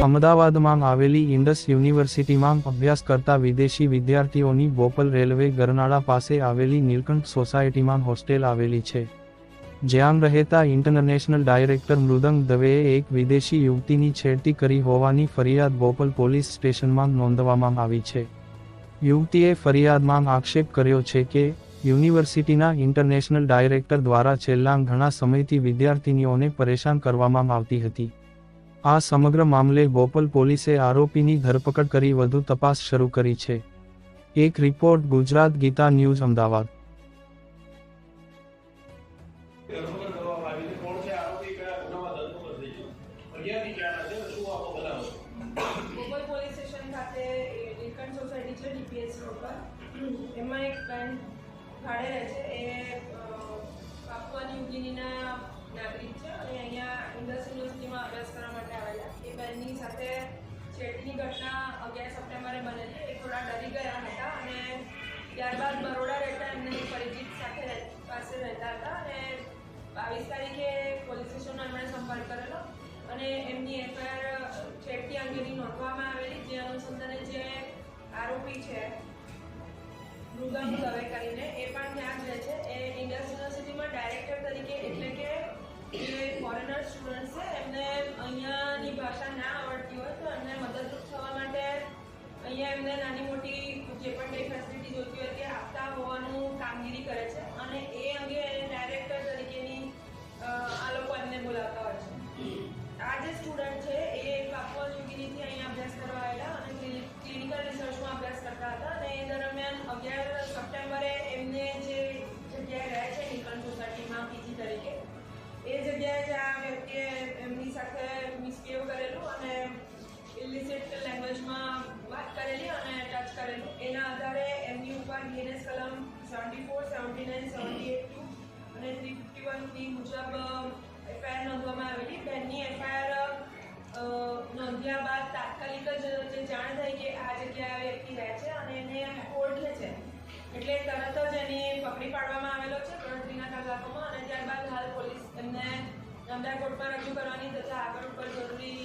અમદાવાદમાં આવેલી ઇન્ડસ યુનિવર્સિટીમાં અભ્યાસ કરતા વિદેશી વિદ્યાર્થીઓની બોપલ રેલવે ગરનાળા પાસે આવેલી નીલકંઠ સોસાયટીમાં હોસ્ટેલ આવેલી છે, જ્યાં રહેતા ઇન્ટરનેશનલ ડાયરેક્ટર મૃદંગ દવેએ એક વિદેશી યુવતીની છેડતી કરી હોવાની ફરિયાદ બોપલ પોલીસ સ્ટેશનમાં નોંધવામાં આવી છે. યુવતીએ ફરિયાદમાં આક્ષેપ કર્યો છે કે યુનિવર્સિટીના ઇન્ટરનેશનલ ડાયરેક્ટર દ્વારા છેલ્લા ઘણા સમયથી વિદ્યાર્થીનીઓને પરેશાન કરવામાં આવતી હતી. આ સમગ્ર મામલે બોપલ પોલીસે આરોપીની ધરપકડ કરી વધુ તપાસ શરૂ કરી છે. એક report Gujarat Geeta news Ahmedabad. Bopal police station ખાતે નીલકંઠ સોસાયટી છે ડીપીએસ રોડ પર. એમાં એક બેન ભાડે રહે છે. એ પાપુઆ ન્યૂ ગિનીના નાગરિક છે અને અહીંયા ઇન્ડસ યુનિવર્સિટીમાં અભ્યાસ કરવા માટે આવેલા. એ બેનની સાથે છેડતીની ઘટના 11 સપ્ટેમ્બરે બનેલી. એ થોડા ડરી ગયા હતા અને ત્યારબાદ બરોડા રહેતા એમને પરિચિત સાથે પાસે રહેતા હતા અને 22 તારીખે પોલીસ સ્ટેશનનો એમણે સંપર્ક કરેલો અને એમની એફઆઈઆર છેડતી અંગેની નોંધવામાં આવેલી. જે અનુસંધાને જે આરોપી છે મૃદંગ દવે કરીને, એ પણ ત્યાં જ રહે છે. એ ઇન્ડસ યુનિવર્સિટીમાં ડાયરેક્ટર તરીકે, એટલે કે જે ફોરેનર સ્ટુડન્ટ છે એમને અહીંયાની ભાષા ના આવડતી હોય તો એમને મદદરૂપ થવા માટે અહીંયા એમને નાની મોટી જે પણ કંઈ ફેસિલિટી જોઈતી હોય તે આપતા હોવાનું કામગીરી કરે છે અને એ અંગે ડાયરેક્ટર તરીકેની આ લોકો એમને બોલાવતા હોય છે. આ જે સ્ટુડન્ટ છે એ પાપુઆ ન્યૂ ગિનીથી અહીંયા અભ્યાસ કરવા આવેલા અને ક્લિનિકલ રિસર્ચમાં અભ્યાસ કરતા હતા અને એ દરમિયાન 11 સપ્ટેમ્બરે એમને જે જગ્યાએ રહે છે નીલકંઠ સોસાયટીમાં પીજી તરીકે, એ જગ્યાએ જ આ વ્યક્તિએ એમની સાથે મિસબિહેવ કરેલું અને ઇલિસિટ લેંગ્વેજમાં વાત કરેલી અને ટચ કરેલું. એના આધારે એમની ઉપર બીએનએસ કલમ 74, 79, 78 અને 351 મુજબ એફઆઈઆર નોંધવામાં આવેલી. બેનની એફઆઈઆર નોંધ્યા બાદ તાત્કાલિક જ જે જાણ થઈ કે આ જગ્યાએ વ્યક્તિ રહે છે અને એને કોર્ટ લે છે, એટલે તરત જ એને પકડી પાડવામાં આવેલો છે ગણતરીના કલાકોમાં અને ત્યારબાદ હાલ પોલીસ એમને નામદાર કોર્ટમાં રજૂ કરવાની તથા આગળ ઉપર જરૂરી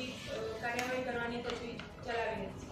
કાર્યવાહી કરવાની તજવીજ ચલાવી રહી છે.